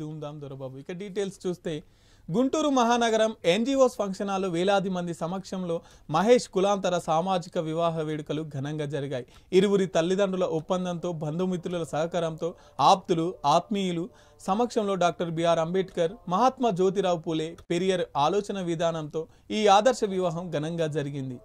ధూమ్ధామ్ దొరబాబు. ఇక డీటెయిల్స్ చూస్తే గుంటూరు మహానగరం ఎన్జిఓస్ ఫంక్షన్ హాల్లో వేలాది మంది సమక్షంలో మహేష్ కులాంతర సామాజిక వివాహ వేడుకలు ఘనంగా జరిగాయి. ఇరువురి తల్లిదండ్రుల ఒప్పందంతో, బంధుమిత్రుల సహకారంతో, ఆప్తులు ఆత్మీయులు సమక్షంలో డాక్టర్ బిఆర్ అంబేద్కర్, మహాత్మా జ్యోతిరావు పూలే పెరియర్ ఆలోచన విధానంతో ఈ ఆదర్శ వివాహం ఘనంగా జరిగింది.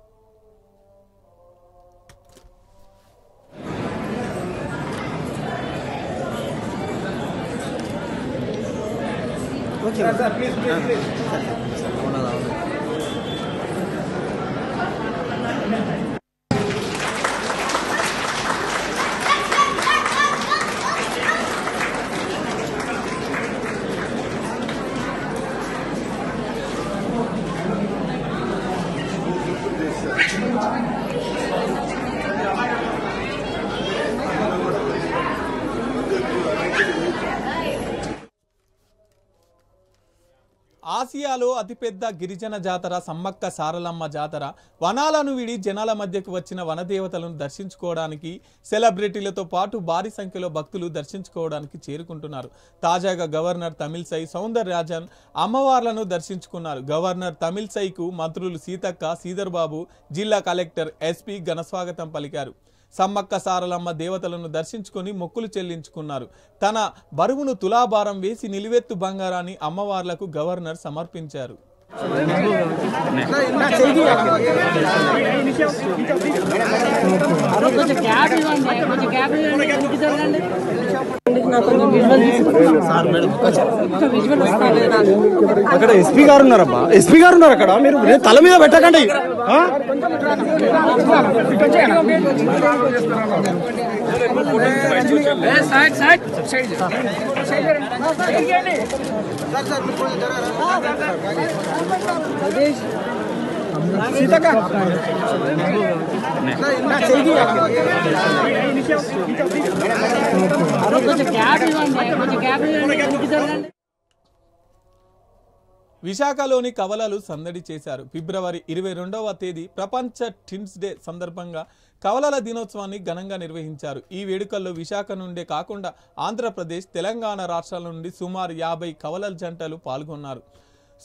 ఆసియాలో అతిపెద్ద గిరిజన జాతర సమ్మక్క సారలమ్మ జాతర. వనాలను విడి జనాల మధ్యకు వచ్చిన వనదేవతలను దర్శించుకోవడానికి సెలబ్రిటీలతో పాటు భారీ సంఖ్యలో భక్తులు దర్శించుకోవడానికి చేరుకుంటున్నారు. తాజాగా గవర్నర్ తమిళసై సౌందరరాజన్ అమ్మవార్లను దర్శించుకున్నారు. గవర్నర్ తమిళసైకు మంత్రులు సీతక్క, శ్రీధర్ బాబు, జిల్లా కలెక్టర్, ఎస్పీ ఘనస్వాగతం పలికారు. సమ్మక్క సారలమ్మ దేవతలను దర్శించుకొని మొక్కులు చెల్లించుకున్నారు. తన బరువును తులాభారం వేసి నిలువెత్తు బంగారాన్ని అమ్మవార్లకు గవర్నర్ సమర్పించారు. అక్కడ ఎస్పీ గారు ఉన్నారబ్బా, ఎస్పీ గారు ఉన్నారు అక్కడ. మీరు తల మీద పెట్టకండి. విశాఖలోని కవలలు సందడి చేశారు. ఫిబ్రవరి 22వ తేదీ ప్రపంచ టిన్స్ డే సందర్భంగా కవలల దినోత్సవాన్ని ఘనంగా నిర్వహించారు. ఈ వేడుకల్లో విశాఖ నుండే కాకుండా ఆంధ్రప్రదేశ్, తెలంగాణ రాష్ట్రాల నుండి సుమారు 50 కవలల జంటలు పాల్గొన్నారు.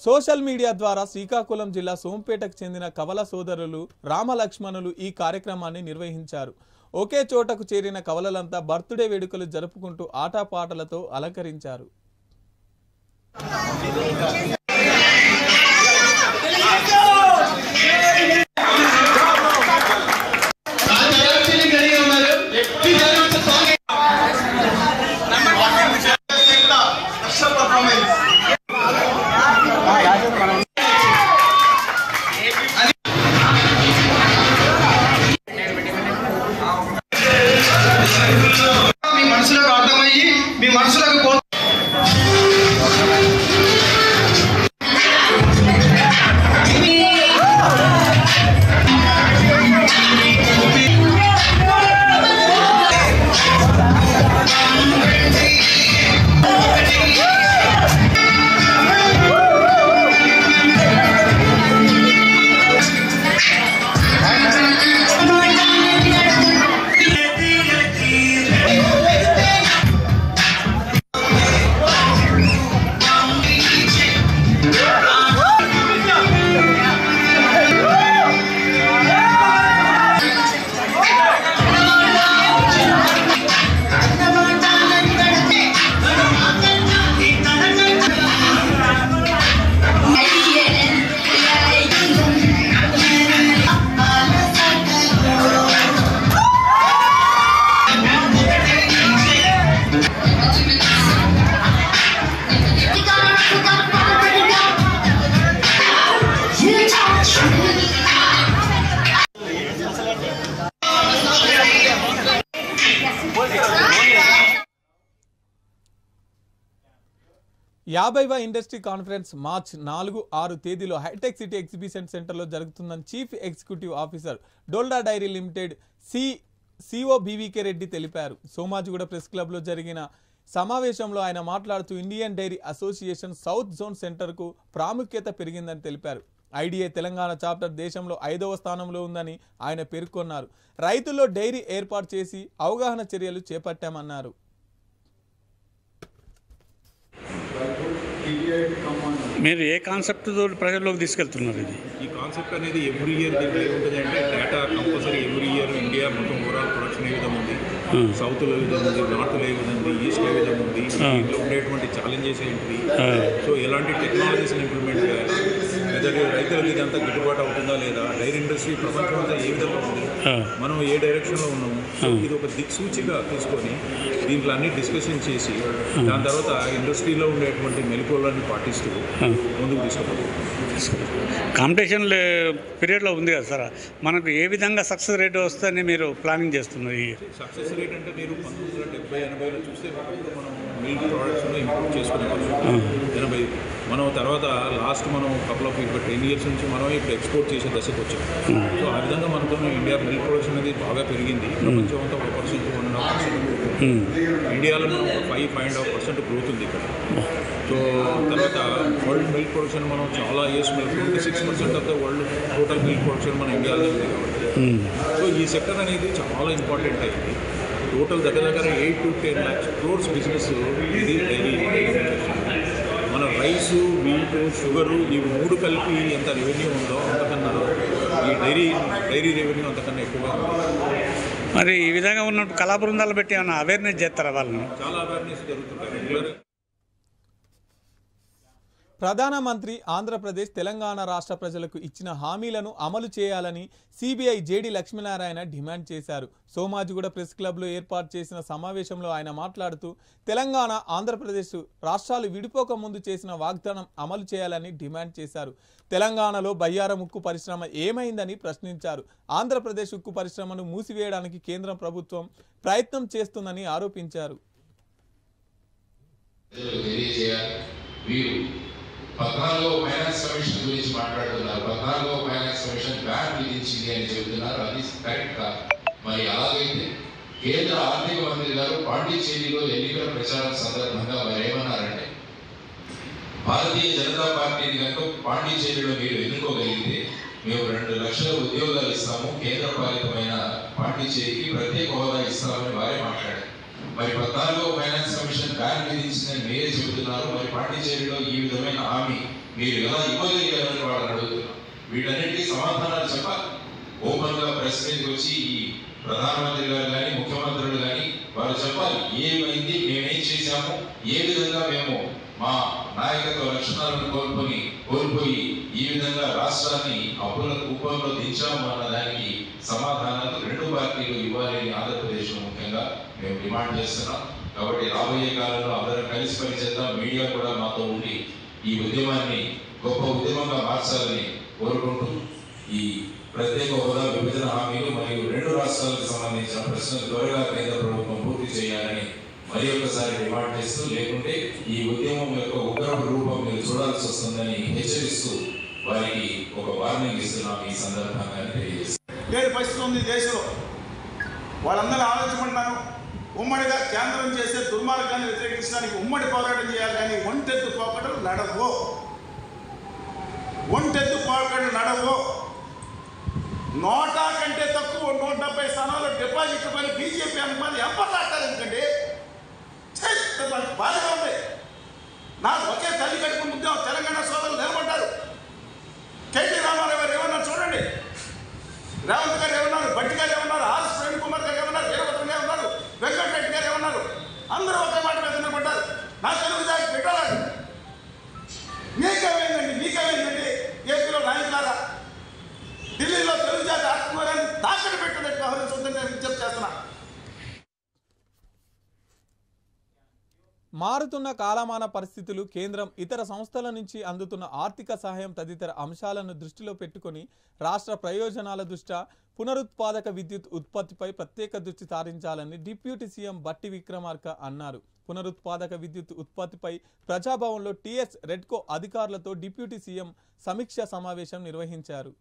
సోషల్ మీడియా ద్వారా శ్రీకాకుళం జిల్లా సోంపేటకు చెందిన కవల సోదరులు రామలక్ష్మణులు ఈ కార్యక్రమాన్ని నిర్వహించారు. ఒకే చోటకు చేరిన కవలలంతా బర్త్డే వేడుకలు జరుపుకుంటూ ఆటపాటలతో అలంకరించారు. యాభైవ ఇండస్ట్రీ కాన్ఫరెన్స్ మార్చ్ 4-6 తేదీలో హైటెక్ సిటీ ఎగ్జిబిషన్ సెంటర్లో జరుగుతుందని chief executive officer Dodla dairy limited CEO BVK Reddy తెలిపారు. సోమాజిగూడ ప్రెస్ క్లబ్లో జరిగిన సమావేశంలో ఆయన మాట్లాడుతూ Indian dairy association south zone సెంటర్కు ప్రాముఖ్యత పెరిగిందని తెలిపారు. ఐడిఐ తెలంగాణ చాప్టర్ దేశంలో 5వ స్థానంలో ఉందని ఆయన పేర్కొన్నారు. రైతుల్లో డైరీ ఏర్పాటు చేసి అవగాహన చర్యలు చేపట్టామన్నారు. మీరు ఏ కాన్సెప్ట్ తోటి ప్రజల్లోకి తీసుకెళ్తున్నారు ఇది? ఈ కాన్సెప్ట్ అనేది ఎవ్రీ ఇయర్ దీంట్లో ఏముంటుంది అంటే data compulsory every year India మొత్తం ఓవరాల్ ప్రొడక్షన్ ఏ విధంగా ఉంది, సౌత్లో ఏ విధంగా ఉంది, నార్త్లో ఏ విధంగా ఉంది, ఈస్ట్ ఏ విధంగా ఉంది, దీంట్లో ఉండేటువంటి ఛాలెంజెస్ ఏంటి, సో ఎలాంటి టెక్నాలజీస్ని ఇంప్లిమెంట్ చేయాలి, లేదా రైతులకు ఇదంతా గిట్టుబాటు అవుతుందా లేదా, డైరీ ఇండస్ట్రీ ప్రపంచం అంతా ఏ విధంగా ఉంది, మనం ఏ డైరెక్షన్లో ఉన్నాము, సో ఇది ఒక దిక్సూచిగా తీసుకొని దీంట్లో అన్ని డిస్కషన్ చేసి దాని తర్వాత ఇండస్ట్రీలో ఉండేటువంటి మెలకువలను పాటిస్తూ ముందుకు తీసుకుపోతాం. కాంపిటీషన్ పీరియడ్లో ఉంది కదా సార్, మనకు ఏ విధంగా సక్సెస్ రేట్ వస్తుందని మీరు ప్లానింగ్ చేస్తున్నారు? ఈ సక్సెస్ రేట్ అంటే మీరు 1970-80లో చూస్తే ఒకప్పుడు మనం మిల్క్ ప్రోడక్ట్స్లో ఇంపోర్ట్ చేసుకునేవాళ్ళం 80. మనం తర్వాత లాస్ట్ మనం కపుల్ ఆఫ్ ఇప్పుడు 10 years నుంచి మనం ఇప్పుడు ఎక్స్పోర్ట్ చేసే దశకు వచ్చాం. సో ఆ విధంగా మనతో ఇండియా మిల్క్ ప్రొడక్షన్ అనేది బాగా పెరిగింది. ప్రపంచం అంతా 1%, 1.5%, ఇండియాలో మనం 5.5% గ్రోత్ ఉంది ఇక్కడ. సో తర్వాత వరల్డ్ మిల్క్ ప్రొడక్షన్ మనం చాలా years 26% of the world total milk production మన ఇండియాలో ఉంది కాబట్టి సో ఈ సెక్టర్ అనేది చాలా ఇంపార్టెంట్ అయింది. టోటల్ దగ్గర 8 to 10 lakhs crores బిజినెస్ ఇది డైరీ. మన రైసు, వీట్, షుగరు ఈ 3 కలిపి ఎంత రెవెన్యూ ఉందో అంతకన్నా ఈ డైరీ రెవెన్యూ అంతకన్నా ఎక్కువగా ఉంది. మరి ఈ విధంగా ఉన్నప్పుడు కళా బృందాలు పెట్టి ఏమైనా అవేర్నెస్ చేస్తారా వాళ్ళని? చాలా అవేర్నెస్ జరుగుతుంది రెగ్యులర్. ప్రధానమంత్రి ఆంధ్రప్రదేశ్ తెలంగాణ రాష్ట్ర ప్రజలకు ఇచ్చిన హామీలను అమలు చేయాలని సిబిఐ జేడి లక్ష్మీనారాయణ డిమాండ్ చేశారు. సోమాజిగూడ ప్రెస్ క్లబ్లో ఏర్పాటు చేసిన సమావేశంలో ఆయన మాట్లాడుతూ తెలంగాణ, ఆంధ్రప్రదేశ్ రాష్ట్రాలు విడిపోక ముందు చేసిన వాగ్దానం అమలు చేయాలని డిమాండ్ చేశారు. తెలంగాణలో బయ్యారం ఉక్కు పరిశ్రమ ఏమైందని ప్రశ్నించారు. ఆంధ్రప్రదేశ్ ఉక్కు పరిశ్రమను మూసివేయడానికి కేంద్ర ప్రభుత్వం ప్రయత్నం చేస్తుందని ఆరోపించారు. 14వ ఫైనాన్స్ కమిషన్ గురించి మాట్లాడుతున్నారు. 14వ ఫైనాన్స్ కమిషన్ బ్యాన్ విధించింది అని చెబుతున్నారు. అది కరెక్ట్ కాదు. మరి అలాగైతే కేంద్ర ఆర్థిక మంత్రి గారు పాండిచ్చేరిలో ఎన్నికల ప్రచారం సందర్భంగా మరి ఏమన్నారంటే, భారతీయ జనతా పార్టీని కనుక పాండిచ్చేరిలో మీరు ఎన్నుకోగలిగితే మేము 2 లక్షల ఉద్యోగాలు ఇస్తాము, కేంద్ర పాలితమైన పాండిచ్చేరికి ప్రత్యేక హోదా ఇస్తామని వారే మాట్లాడారు. మరి 14వ ఫైనాన్స్ కమిషన్ బ్యాన్ విధించిందని మీరే చెబుతున్నారు. మరి పాండిచ్చేరిలో ఈ విధమైన హామీ మీరు ఎలా ఇవ్వగలిగారని వాళ్ళని అడుగుతున్నారు. వీటన్నిటికీ సమాధానాలు చెప్పాలి. ఓపెన్ గా ప్రెస్ మీదకి వచ్చి ఈ ప్రధానమంత్రి గారు కానీ, ముఖ్యమంత్రులు కానీ వారు చెప్పాలి ఏమైంది, మేమేం చేశాము, ఏ విధంగా మేము మా నాయకత్వ లక్షణాలను కోల్పోయి ఈ విధంగా రాష్ట్రాన్ని అప్పుల కూపంలో దించాము అన్న దానికి సమాధానాలు 2 పార్టీలు ఇవ్వాలని ఆంధ్రప్రదేశ్ ముఖ్యంగా మేము డిమాండ్ చేస్తున్నాం. కాబట్టి రాబోయే కాలంలో అందరం కలిసి పనిచేద్దాం. మీడియా కూడా మాతో ఉండి ఈ ఉద్యమాన్ని గొప్ప ఉద్యమంగా మార్చాలని కోరుకుంటూ ఈ ప్రత్యేక హోదా, విభజన హామీలు మరియు 2 రాష్ట్రాలకు సంబంధించిన ప్రశ్నలు త్వరగా కేంద్ర ప్రభుత్వం పూర్తి చేయాలని మరి ఒకసారి డిమాండ్ చేస్తూ, లేకుంటే ఈ ఉద్యమం యొక్క ఉగ్రపు రూపం మీరు చూడాల్సి వస్తుందని హెచ్చరిస్తూ వారికి ఒక వార్నింగ్ ఇస్తున్నాం ఈ సందర్భంగా తెలియజేస్తాను. పరిస్థితి ఉంది దేశంలో. వాళ్ళందరూ ఆలోచించుకుంటున్నాను. ఉమ్మడిగా కేంద్రం చేసే దుర్మార్గాన్ని వ్యతిరేకించడానికి ఉమ్మడి పోరాటం చేయాలి, కానీ ఒంటెత్తు పోకడలు నడవో. ఒంటెత్తు పోకడలు నడవో. 100 కంటే తక్కువ 170 స్థానాల్లో డిపాజిట్ పని బీజేపీ అనుమతి ఎంపర్లాడతారు. ఎందుకంటే బాధగా ఉంది. నాకు ఒకే తల్లి కట్టుకుని ఉద్యమం తెలంగాణ సోదరులు నిలబడ్డారు. కేటీ రామారావు గారు ఏమన్నారు చూడండి, రేవంత్ గారు ఏమన్నారు, భట్టి గారు ఏమన్నారు, ఆర్ఎస్ ప్రవీణ్ కుమార్ గారు ఏమన్నారు, వీరభద్రం గారు ఏమన్నారు, వెంకటరెడ్డి గారు ఏమన్నారు, అందరూ ఒకే మాట మీద నిలబడ్డారు. నా తెలుగు దానికి పెట్టాలి. మీకేమైందండి ఏపీలో నాయకులారా, ఢిల్లీలో తెలుగు జాతి ఆత్మగౌరవాన్ని తాకట్టు పెట్టినట్టు వ్యవహరించొద్దని విజ్ఞప్తి చేస్తున్నా. మారుతున్న కాలమాన పరిస్థితులు, కేంద్రం ఇతర సంస్థల నుంచి అందుతున్న ఆర్థిక సహాయం తదితర అంశాలను దృష్టిలో పెట్టుకొని రాష్ట్ర ప్రయోజనాల దృష్ట్యా పునరుత్పాదక విద్యుత్ ఉత్పత్తిపై ప్రత్యేక దృష్టి సారించాలని డిప్యూటీ సీఎం బట్టి విక్రమార్క అన్నారు. పునరుత్పాదక విద్యుత్ ఉత్పత్తిపై ప్రజాభవన్లో టీఎస్ రెడ్కో అధికారులతో డిప్యూటీ సీఎం సమీక్ష సమావేశం నిర్వహించారు.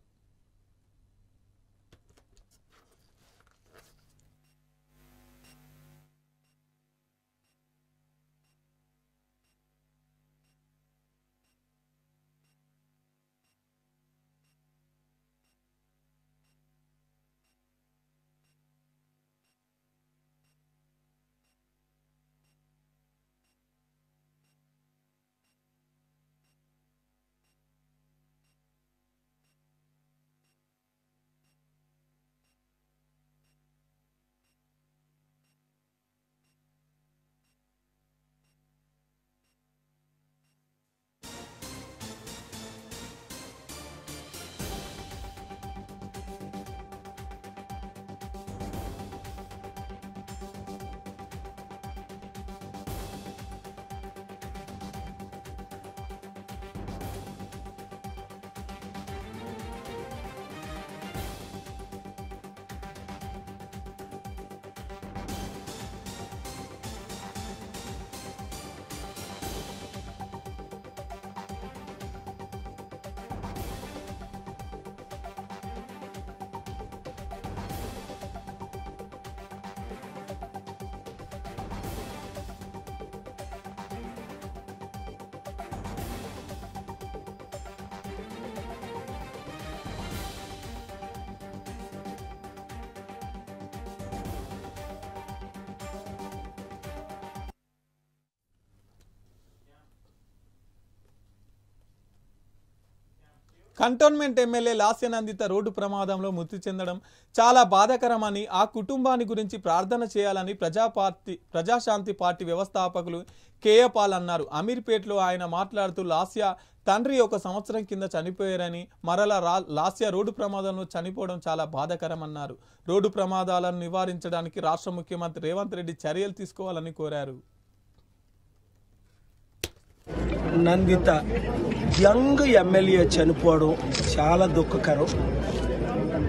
కంటోన్మెంట్ ఎమ్మెల్యే లాస్యనందిత రోడ్డు ప్రమాదంలో మృతి చెందడం చాలా బాధాకరమని ఆ కుటుంబాన్ని గురించి ప్రార్థన చేయాలని ప్రజాశాంతి పార్టీ వ్యవస్థాపకులు కేఏపాల్ అన్నారు. అమీర్పేటలో ఆయన మాట్లాడుతూ లాస్య తండ్రి 1 సంవత్సరం కింద చనిపోయారని మరలా లాస్య రోడ్డు ప్రమాదంలో చనిపోవడం చాలా బాధాకరమన్నారు. రోడ్డు ప్రమాదాలను నివారించడానికి రాష్ట్ర ముఖ్యమంత్రి రేవంత్ రెడ్డి చర్యలు తీసుకోవాలని కోరారు. నందిత యంగ్ ఎమ్మెల్యే చనిపోవడం చాలా దుఃఖకరం.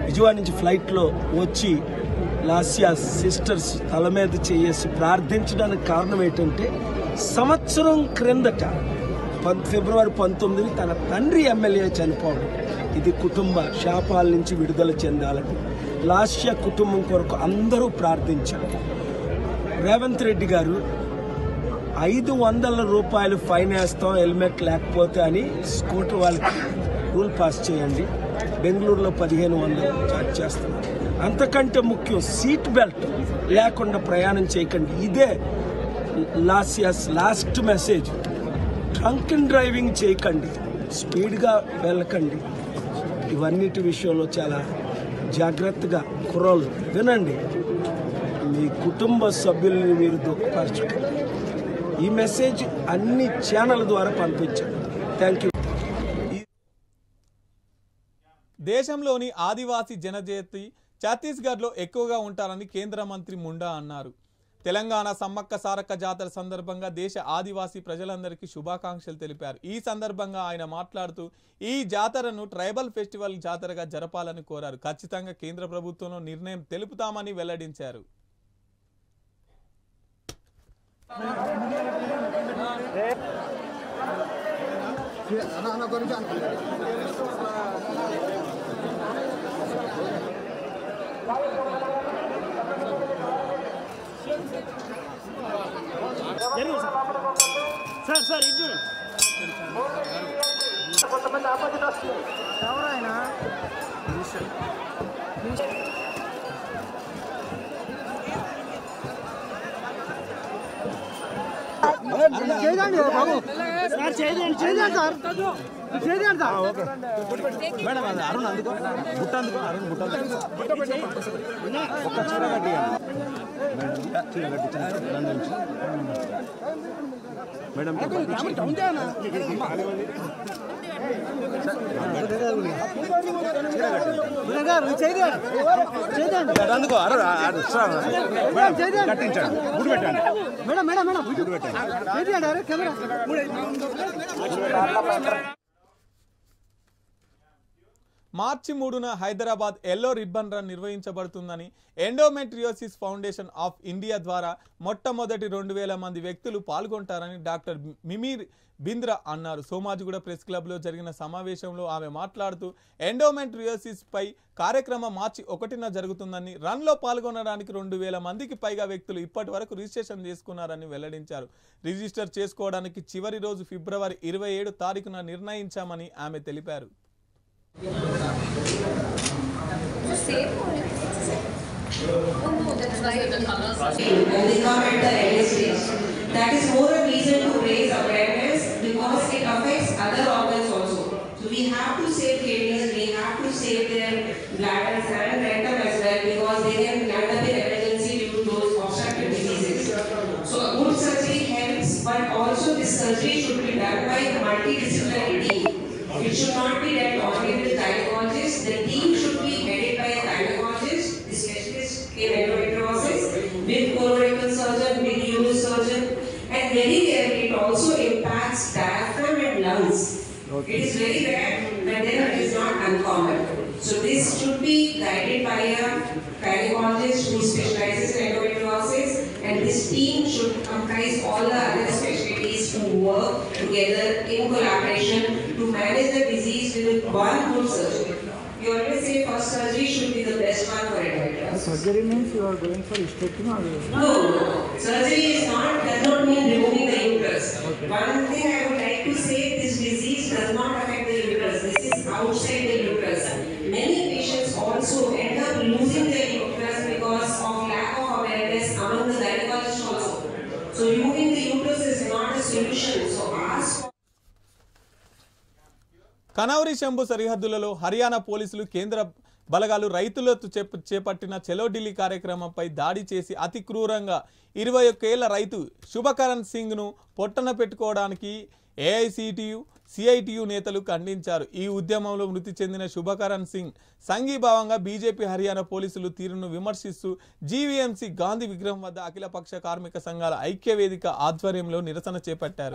విజయవాడ నుంచి ఫ్లైట్లో వచ్చి లాస్యా సిస్టర్స్ తల మీద చేసి ప్రార్థించడానికి కారణం ఏంటంటే సంవత్సరం క్రిందట ఫిబ్రవరి 19 తన తండ్రి ఎమ్మెల్యే చనిపోవడం. ఇది కుటుంబ శాపాల నుంచి విడుదల చెందాలని లాస్యా కుటుంబం కొరకు అందరూ ప్రార్థించారు. రేవంత్ రెడ్డి గారు 500 రూపాయలు ఫైన్ వేస్తాం హెల్మెట్ లేకపోతే అని స్కూటర్ వాళ్ళకి రూల్ పాస్ చేయండి. బెంగళూరులో 1500 చార్జ్ చేస్తాం. అంతకంటే ముఖ్యం సీట్ బెల్ట్ లేకుండా ప్రయాణం చేయకండి. ఇదే లాస్యాస్ last message. Drunk and driving చేయకండి, స్పీడ్గా వెళ్ళకండి. ఇవన్నిటి విషయంలో చాలా జాగ్రత్తగా కుర్రోళ్ళు వినండి. మీ కుటుంబ సభ్యుల్ని మీరు దుఃఖపరచకండి. ఈ మెసేజ్ అన్ని ఛానల్ ద్వారా పంపించారు. Thank you. దేశంలోని ఆదివాసీ జనజాతి ఛత్తీస్గఢ్లో ఎక్కువగా ఉంటారని కేంద్ర మంత్రి ముండా అన్నారు. తెలంగాణ సమ్మక్క సారక్క జాతర సందర్భంగా దేశ ఆదివాసీ ప్రజలందరికీ శుభాకాంక్షలు తెలిపారు. ఈ సందర్భంగా ఆయన మాట్లాడుతూ ఈ జాతరను ట్రైబల్ ఫెస్టివల్ జాతరగా జరపాలని కోరారు. ఖచ్చితంగా కేంద్ర ప్రభుత్వంలో నిర్ణయం తెలుపుతామని వెల్లడించారు. సార్ ఇది కొంతమంది ఆపోజిట్ వస్తుంది. ఎవరైనా చేయండి బాబు సార్, చేయండి సార్, చేయండి సార్. ఓకే మేడం, అది అరుణ్ అందుకో బుట్ట అందుకో, అరుణ్ బుట్ట ఒక్క చీర కట్టి మేడం అందుకో కట్టించండి. గుడి పెట్టండి మేడం, మేడం మేడం గుడి పెట్టండి. కెమెరా మార్చి 3న హైదరాబాద్ ఎల్లో రిబ్బన్ రన్ నిర్వహించబడుతుందని ఎండోమెట్రియోసిస్ ఫౌండేషన్ ఆఫ్ ఇండియా ద్వారా మొట్టమొదటి 2000 మంది వ్యక్తులు పాల్గొంటారని డాక్టర్ మిమీర్ బింద్రా అన్నారు. సోమాజిగూడ ప్రెస్ క్లబ్లో జరిగిన సమావేశంలో ఆమె మాట్లాడుతూ ఎండోమెట్రియోసిస్ పై కార్యక్రమం మార్చి 1న జరుగుతుందని, రన్లో పాల్గొనడానికి 2000 మందికి పైగా వ్యక్తులు ఇప్పటి వరకు రిజిస్ట్రేషన్ చేసుకున్నారని వెల్లడించారు. రిజిస్టర్ చేసుకోవడానికి చివరి రోజు ఫిబ్రవరి 27 తారీఖున నిర్ణయించామని ఆమె తెలిపారు. That is more a reason to raise awareness because it affects other organs also. So we have to save kidneys, we have to save their bladders and rectum as well because they can land up in emergency due to those obstructive diseases. So a good surgery helps, but also this surgery should be done by a multidisciplinary team. It should not be done only with gynecologists. The team should be headed by a gynecologist, the specialist in endometriosis, with colorectal surgeon, with neurosurgeon, and very rarely it also impacts diaphragm and lungs. Okay. It is very rare, but then it is not uncommon. So this should be guided by a gynecologist who specializes in endometriosis, and this team should comprise all the other specialties who work together in collaboration to manage the disease with one good surgery. We always say first surgery should be the best one for endometriosis. Surgery means you are going for hysterectomy or? No, surgery does not mean removing the uterus. Okay. One thing I would like to say, this disease does not affect the uterus. This is outside the uterus. Many patients also end up losing their uterus because of lack of awareness among the gynecologists also. So removing the uterus is not a solution. So ask. కనౌరి Shambhu సరిహద్దులలో హర్యానా పోలీసులు కేంద్ర బలగాలు రైతులతో చేపట్టిన చలో ఢిల్లీ కార్యక్రమంపై దాడి చేసి అతి క్రూరంగా 21 ఏళ్ల రైతు శుభకరణ్ సింగ్ను పొట్టన పెట్టుకోవడానికి ఏఐసిటియు సిఐటియు నేతలు ఖండించారు. ఈ ఉద్యమంలో మృతి చెందిన శుభకరణ్ సింగ్ సంఘీభావంగా బీజేపీ హర్యానా పోలీసులు తీరును విమర్శిస్తూ జీవీఎంసీ గాంధీ విగ్రహం వద్ద అఖిలపక్ష కార్మిక సంఘాల ఐక్యవేదిక ఆధ్వర్యంలో నిరసన చేపట్టారు.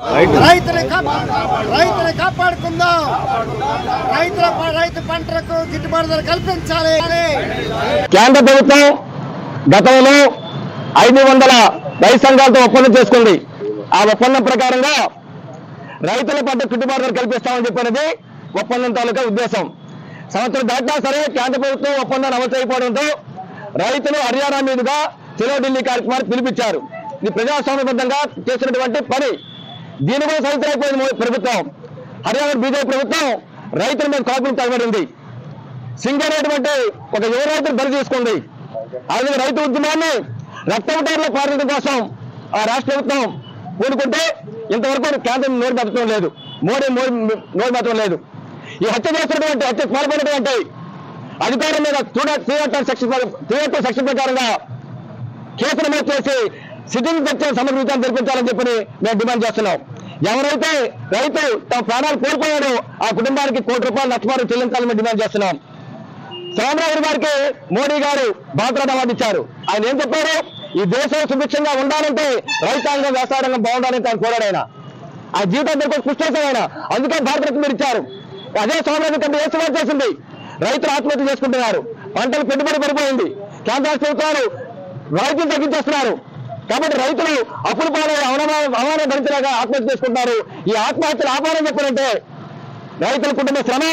కేంద్ర ప్రభుత్వం గతంలో 500 రైతు సంఘాలతో ఒప్పందం చేసుకుంది. ఆ ఒప్పందం ప్రకారంగా రైతుల పట్ల గిట్టుబాటు ధర కల్పిస్తామని చెప్పినది ఒప్పందం తాలూకా ఉద్దేశం. సంవత్సరం దాటినా సరే కేంద్ర ప్రభుత్వం ఒప్పందాన్ని అమలు చేయకపోవడంతో రైతులు హర్యానా మీదుగా చలో ఢిల్లీ కార్యక్రమాన్ని పిలిపించారు. ఇది ప్రజాస్వామ్యబద్ధంగా చేసినటువంటి పని. దీని కూడా సహితమైపోయింది ప్రభుత్వం. హర్యానా బీజేపీ ప్రభుత్వం రైతుల మీద కాపులు తగబడింది. సింగ్ అనేటువంటి ఒక యువ రైతులు బలి తీసుకుంది. అలాగే రైతు ఉద్యమాన్ని రక్తపుటారులో పారడం కోసం ఆ రాష్ట్ర ప్రభుత్వం పూనుకుంటే ఇంతవరకు కేంద్రం నోరు మెత్తడం లేదు, మోడీ నోరు మెత్తడం లేదు. ఈ హత్య చేసినటువంటి హత్య పాల్పడినటువంటి అధికారం మీద 302 సెక్షన్ ప్రకారంగా కేసు నమోదు చేసి సిట్టింగ్ జడ్జి సమగ్ర విచారణ జరిపించాలని చెప్పి మేము డిమాండ్ చేస్తున్నాం. ఎవరైతే రైతు తమ ప్రాణాలు కోల్పోయాడో ఆ కుటుంబానికి ₹1 కోటి నష్టపరిహారం చెల్లించాలని మేము డిమాండ్ చేస్తున్నాం. సోమరాజు గారికి మోడీ గారు భారతరత్న అవార్డు ఇచ్చారు. ఆయన ఏం చెప్పారు? ఈ దేశం సుభిక్షంగా ఉండాలంటే రైతాంగం వ్యవసాయంగా బాగుండాలని ఆయన కోరాడు. ఆ జీవితం దగ్గర కృషి చేశారు ఆయన. అందుకే భారతరత్న మీరు ఇచ్చారు. అదే సోమరాజు కంపెనీ ఏ సవాల్ చేసింది? రైతులు ఆత్మహత్య చేసుకుంటున్నారు, పంటలు పెట్టుబడి పడిపోయింది, కేంద్ర ప్రభుత్వాలు రైతులు తగ్గించేస్తున్నారు. కాబట్టి రైతులు అప్పులు పాలై అవమానం భరించలేక ఆత్మహత్య చేసుకుంటున్నారు. ఈ ఆత్మహత్యలు ఆపాలని చెప్పారంటే రైతుల కుటుంబ శ్రమ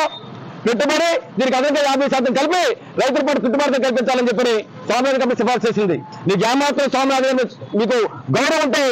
పెట్టుబడి దీనికి అదనంగా 50% కలిపి రైతుల పాటు గిట్టుబాటు కల్పించాలని చెప్పి స్వామినాథన్ కమిటీ సిఫార్సు చేసింది. మీకు ఏమాత్రం స్వామినాథన్ మీకు గౌరవం ఉంటే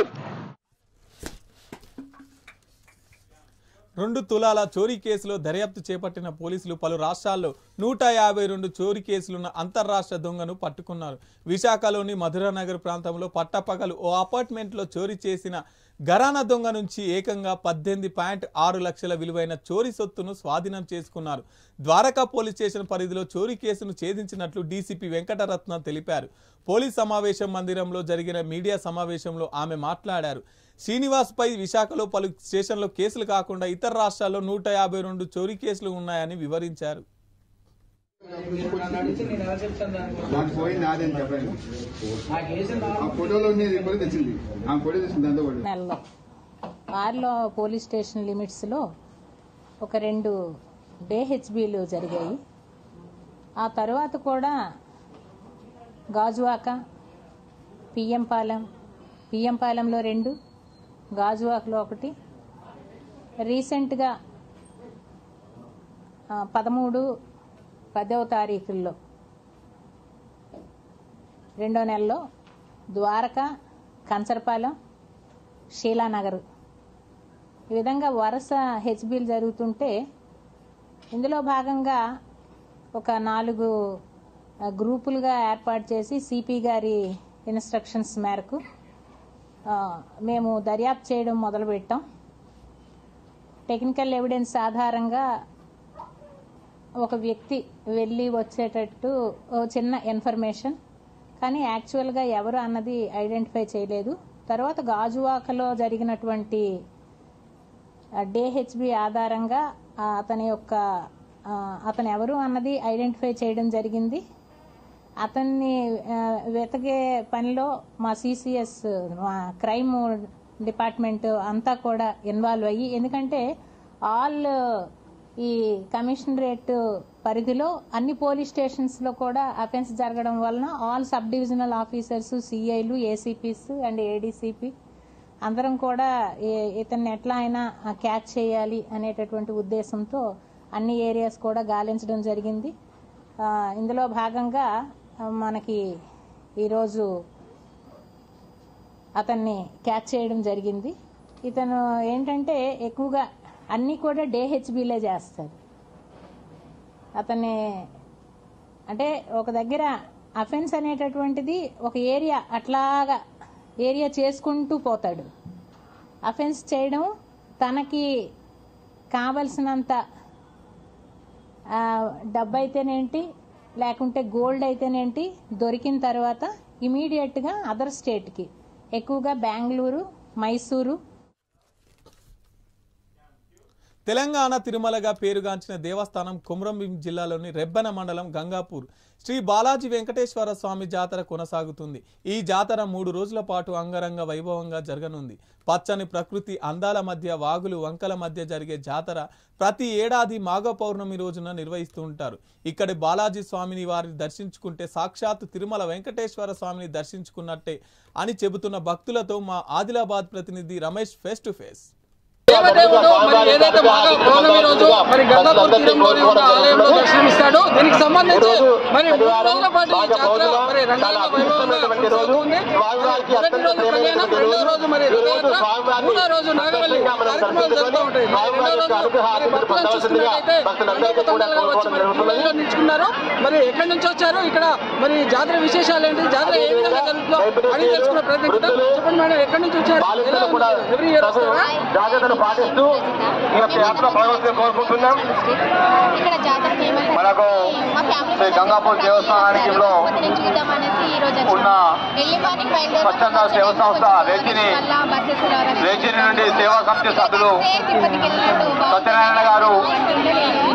2 తులాల చోరీ కేసులో దర్యాప్తు చేపట్టిన పోలీసులు పలు రాష్ట్రాల్లో 152 చోరీ కేసులున్న అంతర్రాష్ట్ర దొంగను పట్టుకున్నారు. విశాఖలోని మధురానగర్ ప్రాంతంలో పట్టపగలు ఓ అపార్ట్మెంట్లో చోరీ చేసిన ఘరానా దొంగ నుంచి ఏకంగా 18.6 లక్షల విలువైన చోరీ సొత్తును స్వాధీనం చేసుకున్నారు. ద్వారకా పోలీస్ స్టేషన్ పరిధిలో చోరీ కేసును ఛేదించినట్లు డీసీపీ వెంకటరత్న తెలిపారు. పోలీస్ సమావేశం మందిరంలో జరిగిన మీడియా సమావేశంలో ఆమె మాట్లాడారు. శ్రీనివాస్పై విశాఖలో పలు స్టేషన్లో కేసులు కాకుండా ఇతర రాష్ట్రాల్లో 152 చోరీ కేసులు ఉన్నాయని వివరించారు. ఆర్లో పోలీస్ స్టేషన్ లిమిట్స్లో ఒక 2 డే హెచ్బీలు జరిగాయి. ఆ తర్వాత కూడా గాజువాక, పిఎంపాలెంలో 2, గాజువాకలో 1, రీసెంట్గా 13, 10వ తారీఖుల్లో 2వ నెలలో ద్వారకా, కంచరపాలెం, షీలానగర్ ఈ విధంగా వరుస హెచ్బీలు జరుగుతుంటే ఇందులో భాగంగా ఒక 4 గ్రూపులుగా ఏర్పాటు చేసి సిపి గారి ఇన్స్ట్రక్షన్స్ మేరకు మేము దర్యాప్తు చేయడం మొదలుపెట్టాం. టెక్నికల్ ఎవిడెన్స్ ఆధారంగా ఒక వ్యక్తి వెళ్ళి వచ్చేటట్టు చిన్న ఇన్ఫర్మేషన్, కానీ యాక్చువల్గా ఎవరు అన్నది ఐడెంటిఫై చేయలేదు. తర్వాత గాజువాకలో జరిగినటువంటి డే హెచ్బి ఆధారంగా అతను ఎవరు అన్నది ఐడెంటిఫై చేయడం జరిగింది. అతన్ని వెతకే పనిలో మా సిసిఎస్, మా క్రైమ్ డిపార్ట్మెంట్ అంతా కూడా ఇన్వాల్వ్ అయ్యి, ఎందుకంటే ఆల్ ఈ కమిషనరేట్ పరిధిలో అన్ని పోలీస్ స్టేషన్స్లో కూడా అఫెన్స్ జరగడం వలన ఆల్ సబ్ డివిజనల్ ఆఫీసర్స్, సిఐలు, ఏసీపీస్ అండ్ ఏడీసీపీ అందరం కూడా ఇతన్ని ఎట్లా అయినా క్యాచ్ చేయాలి అనేటటువంటి ఉద్దేశంతో అన్ని ఏరియాస్ కూడా గాలించడం జరిగింది. ఇందులో భాగంగా మనకి ఈరోజు అతన్ని క్యాచ్ చేయడం జరిగింది. ఇతను ఏంటంటే ఎక్కువగా అన్నీ కూడా డే హెచ్బీలే చేస్తారు. అతన్ని అంటే ఒక దగ్గర అఫెన్స్ అనేటటువంటిది ఒక ఏరియా చేసుకుంటూ పోతాడు. అఫెన్స్ చేయడం, తనకి కావలసినంత డబ్బు అయితేనేంటి లేకుంటే గోల్డ్ అయితేనేంటి దొరికిన తర్వాత ఇమీడియట్గా అదర్ స్టేట్కి, ఎక్కువగా బెంగళూరు, మైసూరు. తెలంగాణ తిరుమలగా పేరుగాంచిన దేవస్థానం కొమరంభీం జిల్లాలోని రెబ్బెన మండలం గంగాపూర్ శ్రీ బాలాజీ వెంకటేశ్వర స్వామి జాతర కొనసాగుతుంది. ఈ జాతర 3 రోజుల పాటు అంగరంగ వైభవంగా జరగనుంది. పచ్చని ప్రకృతి అందాల మధ్య వాగులు వంకల మధ్య జరిగే జాతర ప్రతి ఏడాది మాఘ పౌర్ణమి రోజున నిర్వహిస్తూ ఉంటారు. ఇక్కడి బాలాజీ స్వామిని వారిని దర్శించుకుంటే సాక్షాత్ తిరుమల వెంకటేశ్వర స్వామిని దర్శించుకున్నట్టే అని చెబుతున్న భక్తులతో మా ఆదిలాబాద్ ప్రతినిధి రమేష్ ఫేస్ టు ఫేస్. దేవదేవుడు మరి ఏదైతే మాఘ పౌర్ణమి రోజు మరి గంగాపూర్ తీరంలోని ఒక ఆలయంలో దర్శనమిస్తాడు. దీనికి సంబంధించి మరి 3 రోజుల పాటు ఈ జాతర మరి రంగాల వైభవంగా కొనసాగుతుంది. మొదటి రోజు ప్రయాణం, రెండో రోజు మరి రథయాత్ర, మూడో రోజు నాగవల్లి కార్యక్రమాలు జరుగుతూ ఉంటాయి. రెండో రోజు మరి భక్తులను చూసుకున్నట్లయితే అనేక తండాలుగా వచ్చి మరి పూలలో నిలుచుకున్నారు. మరి ఎక్కడి నుంచి వచ్చారు, ఇక్కడ మరి జాతర విశేషాలు ఏంటి, జాతర ఏ విధంగా జరుగుతుందో అడిగి తెలుసుకున్న ప్రయత్నం చేద్దాం. చెప్పండి మేడం, ఎక్కడి నుంచి వచ్చారు, ఎవ్రీ ఇయర్ వస్తారా? పాటిస్తూ ఈ యొక్క యాత్ర భాగవతం కోరుకుంటున్నాం. మనకు శ్రీ గంగాపూర్ దేవస్థానానికి ఉన్న స్వచ్ఛంద సేవా సంస్థ రేచిని నుండి సేవా సమితి సభ్యులు సత్యనారాయణ గారు,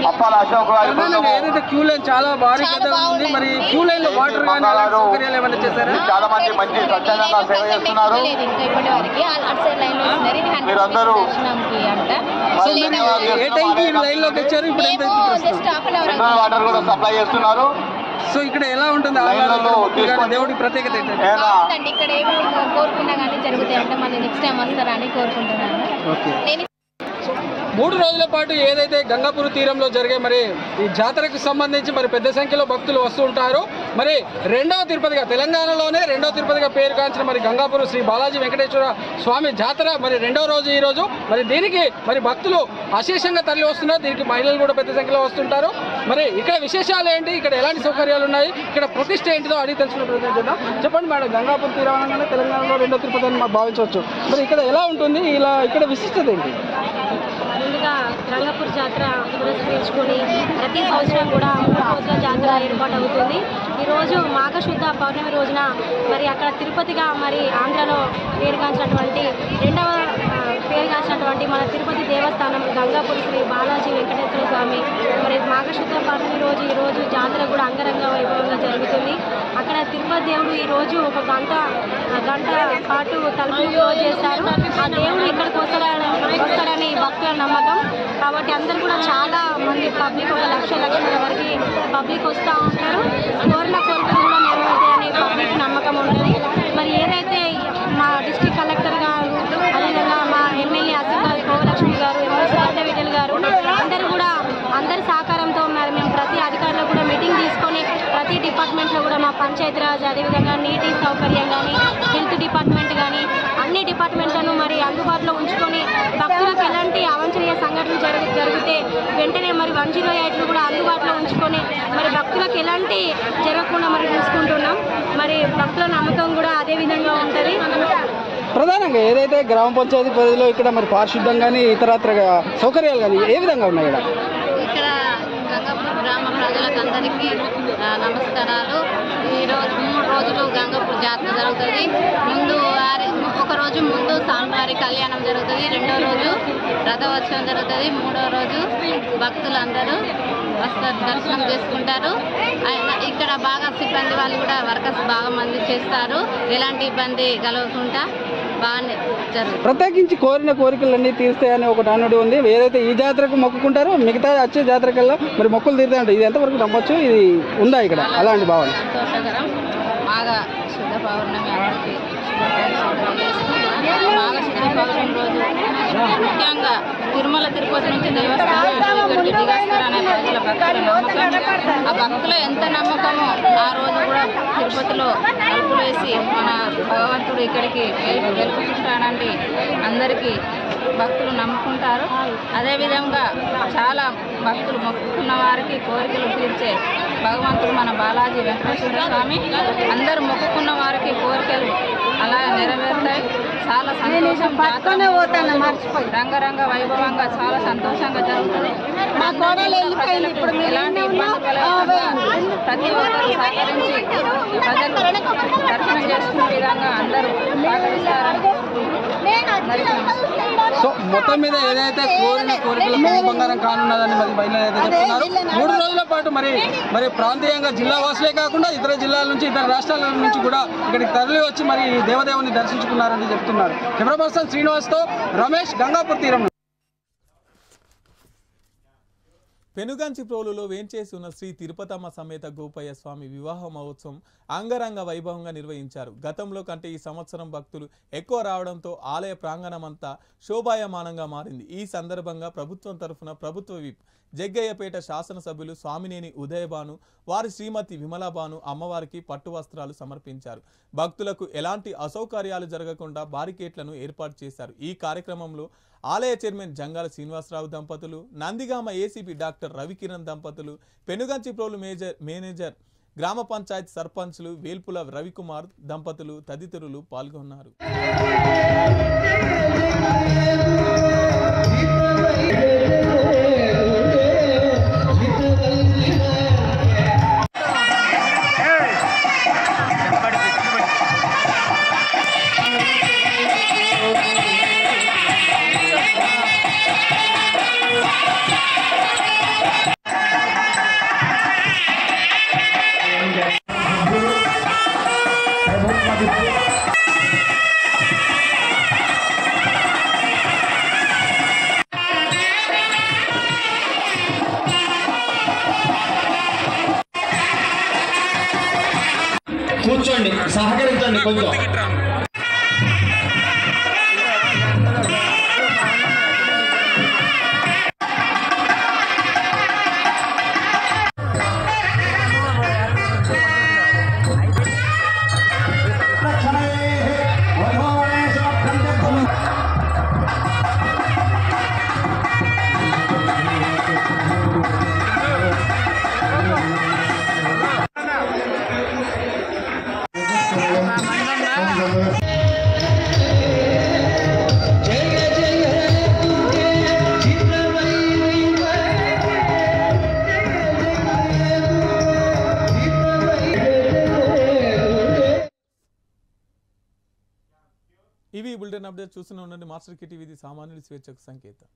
అప్పాల అశోక్ గారి ఏదైతే క్యూ లైన్ చాలా భారీగా ఉంది, మరి క్యూ లైన్ లో వాటర్ చాలా మంది మంచి స్వచ్ఛందంగా సేవ చేస్తున్నారు. మీరందరూ వాటర్ కూడా సప్లై చేస్తున్నారు. సో ఇక్కడ ఎలా ఉంటుంది దేవుడి ప్రత్యేకత ఏంటంటే ఇక్కడ ఏమి కోరుకున్నా కానీ జరుగుతాయి అంటే మళ్ళీ నెక్స్ట్ టైం వస్తారని కోరుకుంటున్నాను. 3 రోజుల పాటు ఏదైతే గంగాపూర్ తీరంలో జరిగే మరి ఈ జాతరకు సంబంధించి మరి పెద్ద సంఖ్యలో భక్తులు వస్తూ ఉంటారు. మరి రెండవ తిరుపతిగా, తెలంగాణలోనే రెండవ తిరుపతిగా పేరుగాంచిన మరి గంగాపూర్ శ్రీ బాలాజీ వెంకటేశ్వర స్వామి జాతర మరి రెండవ రోజు ఈ రోజు. మరి దీనికి మరి భక్తులు అశేషంగా తరలి వస్తున్నారు. దీనికి మహిళలు కూడా పెద్ద సంఖ్యలో వస్తుంటారు. మరి ఇక్కడ విశేషాలు ఏంటి, ఇక్కడ ఎలాంటి సౌకర్యాలు ఉన్నాయి, ఇక్కడ ప్రతిష్ట ఏంటిదో అడిగి తెలుసుకునే ప్రయత్నం చేద్దాం. చెప్పండి మేడం, గంగాపూర్ తీరం తెలంగాణలో రెండవ తిరుపతి అని భావించవచ్చు. మరి ఇక్కడ ఎలా ఉంటుంది, ఇలా ఇక్కడ విశిష్టత ఏంటి? ముందుగా గంగాపూర్ జాతర పురస్కరించుకొని ప్రతి సంవత్సరం కూడా 3 రోజుల జాతర ఏర్పాటు అవుతుంది. ఈరోజు మాఘశుద్ధ పౌర్ణమి రోజున మరి అక్కడ తిరుపతిగా మరి ఆంధ్రలో పేరుగాంచినటువంటి మన తిరుపతి దేవస్థానం గంగాపూర్ శ్రీ బాలాజీ వెంకటేశ్వర స్వామి మరి మాఘశుద్ధ పౌర్ణమి రోజు ఈరోజు జాతర కూడా అంగరంగ వైభవంగా జరుగుతుంది. అక్కడ తిరుపతి దేవుడు ఈరోజు ఒక గంట పాటు తలుపులు క్లోజ్ చేస్తారు. ఆ దేవుడు ఇక్కడికి వస్తాడని భక్తుల నమ్మకం. కాబట్టి అందరూ కూడా చాలా మంది పబ్లిక్, 1 లక్షల వరకు పబ్లిక్ వస్తూ ఉంటారు. కోరిన కోరికలు కూడా నెరవేరుతాయని పబ్లిక్ నమ్మకం ఉంటుంది. మరి ఏదైతే మా డిస్ట్రిక్ట్ కలెక్టర్ గారు, అదేవిధంగా మా ఎమ్మెల్యే అసిఫాలి కోవలక్ష్మి గారు, ఎమ్మెల్సీ గడ్డవిటల్ గారు అందరి సహకారంతో మరి మేము ప్రతి అధికారులు కూడా మీటింగ్ తీసుకొని ప్రతి డిపార్ట్మెంట్లో కూడా మా పంచాయతీరాజ్, అదేవిధంగా నీటి సౌకర్యం కానీ, హెల్త్ డిపార్ట్మెంట్ కానీ అన్ని డిపార్ట్మెంట్లను మరి అందుబాటులో ఉంచుకొని భక్తులకు ఎలాంటి అవాంఛనీయ సంఘటనలు జరిగితే వెంటనే మరి 108 కూడా అందుబాటులో ఉంచుకొని మరి భక్తులకు ఎలాంటి జరగకుండా మరి చూసుకుంటున్నాం. మరి భక్తుల నమ్మకం కూడా అదే విధంగా ఉంటుంది. ప్రధానంగా ఏదైతే గ్రామ పంచాయతీ పరిధిలో ఇక్కడ మరి పారిశుద్ధ్యం కానీ ఇతరత్ర సౌకర్యాలు కానీ ఏ విధంగా ఉన్నాయి? ఇక్కడ గంగాపూర్ గ్రామ ప్రజలకు అందరికీ నమస్కారాలు. ఈరోజు 3 రోజులు గంగాపూర్ జాతర జరుగుతుంది. ఒక రోజు ముందు స్వామివారి కళ్యాణం జరుగుతుంది, రెండో రోజు రథోత్సవం జరుగుతుంది, మూడో రోజు భక్తులందరూ వస్తారు, దర్శనం చేసుకుంటారు. ఇక్కడ బాగా సిబ్బంది వాళ్ళు కూడా వర్కర్స్ బాగా మంది చేస్తారు. ఎలాంటి ఇబ్బంది కలగకుండా బాగానే జరుగుతుంది. ప్రత్యేకించి కోరిన కోరికలన్నీ తీరుస్తాయని ఒక నానుడి ఉంది. ఏదైతే ఈ జాతరకు మొక్కుకుంటారో మిగతా వచ్చే జాతరకల్లా మరి మొక్కులు తీరుతాయంటే ఇది ఎంతవరకు నమ్మొచ్చు? ఇది ఉందా ఇక్కడ అలాంటి భావన? సంతోషకరం. బాగా శుద్ధ పౌర్ణమి అందరికీ బాగా శుద్ధ పౌర్ణమి రోజు ముఖ్యంగా తిరుమల తిరుపతి నుంచి దేవస్థానం దిగొస్తారనే ప్రజల భక్తుల నమ్మకం. ఆ భక్తులు ఎంత నమ్మకమో ఆ రోజు కూడా తిరుపతిలో తలుపులు వేసి మన భగవంతుడు ఇక్కడికి వెలుపుకుంటాడని అందరికీ భక్తులు నమ్ముకుంటారు. అదేవిధంగా చాలా భక్తులు మొక్కుకున్న వారికి కోరికలు తీర్చే భగవంతుడు మన బాలాజీ వెంకటేశ్వర స్వామి. అందరూ మొక్కుకున్న వారికి కోరికలు అలా నెరవేరుతాయి. చాలా సంతోషం. రంగరంగ వైభవంగా చాలా సంతోషంగా జరుగుతుంది. మా కోడలు ఇప్పుడు ఎలాంటి ఇబ్బంది కలగకుండా ప్రతి ఒక్కరు సహకరించి ప్రజలు దర్శనం చేసుకునే విధంగా అందరూ సహకరిస్తారని. సో మొత్తం మీద ఏదైతే కోరిన కోరికలు బంగారం కానున్నదని మరి మహిళలు అయితే చెప్తున్నారు. 3 రోజుల పాటు మరి ప్రాంతీయంగా జిల్లా వాసులే కాకుండా ఇతర జిల్లాల నుంచి ఇతర రాష్ట్రాల నుంచి కూడా ఇక్కడికి తరలి వచ్చి మరి దేవదేవుని దర్శించుకున్నారని చెప్తున్నారు. కెమెరా పర్సన్ శ్రీనివాస్తో రమేష్, గంగాపూర్ తీరం. పెనుగంచి ప్రోలులో వేంచేసి ఉన్న శ్రీ తిరుపతమ్మ సమేత గోపయ్య స్వామి వివాహ మహోత్సవం అంగరంగ వైభవంగా నిర్వహించారు. గతంలో కంటే ఈ సంవత్సరం భక్తులు ఎక్కువ రావడంతో ఆలయ ప్రాంగణమంతా శోభాయమానంగా మారింది. ఈ సందర్భంగా ప్రభుత్వం తరఫున ప్రభుత్వ విప్ జగ్గయ్యపేట శాసనసభ్యులు స్వామినేని ఉదయభాను, వారి శ్రీమతి విమలాబాను అమ్మవారికి పట్టు వస్త్రాలు సమర్పించారు. భక్తులకు ఎలాంటి అసౌకర్యాలు జరగకుండా బారికేట్లను ఏర్పాటు చేశారు. ఈ కార్యక్రమంలో ఆలయ చైర్మన్ జంగాల శ్రీనివాసరావు దంపతులు, నందిగామ ఏసీపీ డాక్టర్ రవికిరణ్ దంపతులు, పెనుగంచి ప్రోలు మేనేజర్, గ్రామ పంచాయత్ సర్పంచ్లు వేల్పుల రవికుమార్ దంపతులు తదితరులు పాల్గొన్నారు. కూర్చోండి, సహకరించండి కొంచెం. ఇవి బులెటిన్ అప్డేట్ చూస్తూనే ఉండండి. మాస్టర్ కిటీవీ, సామాన్యుడి స్వేచ్ఛకు సంకేతం.